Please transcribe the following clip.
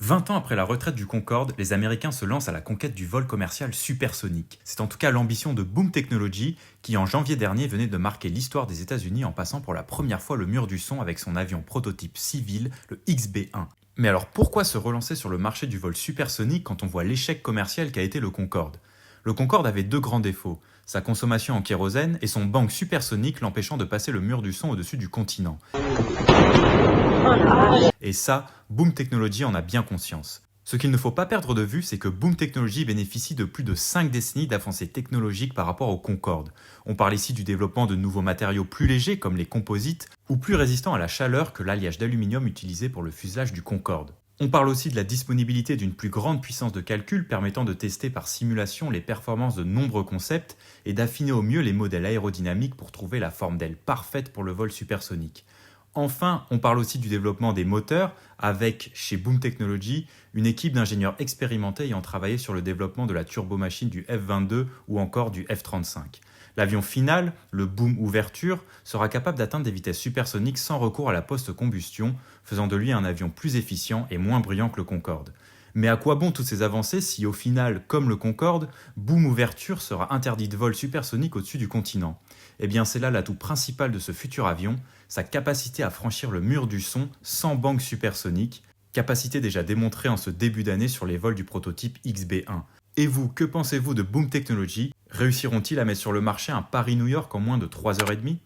20 ans après la retraite du Concorde, les Américains se lancent à la conquête du vol commercial supersonique. C'est en tout cas l'ambition de Boom Technology qui, en janvier dernier, venait de marquer l'histoire des États-Unis en passant pour la première fois le mur du son avec son avion prototype civil, le XB-1. Mais alors pourquoi se relancer sur le marché du vol supersonique quand on voit l'échec commercial qu'a été le Concorde? Le Concorde avait deux grands défauts, sa consommation en kérosène et son bang supersonique l'empêchant de passer le mur du son au-dessus du continent. Et ça, Boom Technology en a bien conscience. Ce qu'il ne faut pas perdre de vue, c'est que Boom Technology bénéficie de plus de 5 décennies d'avancées technologiques par rapport au Concorde. On parle ici du développement de nouveaux matériaux plus légers comme les composites ou plus résistants à la chaleur que l'alliage d'aluminium utilisé pour le fuselage du Concorde. On parle aussi de la disponibilité d'une plus grande puissance de calcul permettant de tester par simulation les performances de nombreux concepts et d'affiner au mieux les modèles aérodynamiques pour trouver la forme d'aile parfaite pour le vol supersonique. Enfin, on parle aussi du développement des moteurs avec, chez Boom Technology, une équipe d'ingénieurs expérimentés ayant travaillé sur le développement de la turbomachine du F-22 ou encore du F-35. L'avion final, le Boom Ouverture, sera capable d'atteindre des vitesses supersoniques sans recours à la post-combustion, faisant de lui un avion plus efficient et moins bruyant que le Concorde. Mais à quoi bon toutes ces avancées si au final, comme le Concorde, Boom Ouverture sera interdit de vol supersonique au-dessus du continent? Eh bien c'est là l'atout principal de ce futur avion, sa capacité à franchir le mur du son sans bang supersonique, capacité déjà démontrée en ce début d'année sur les vols du prototype XB-1. Et vous, que pensez-vous de Boom Technology? Réussiront-ils à mettre sur le marché un Paris-New York en moins de 3h30?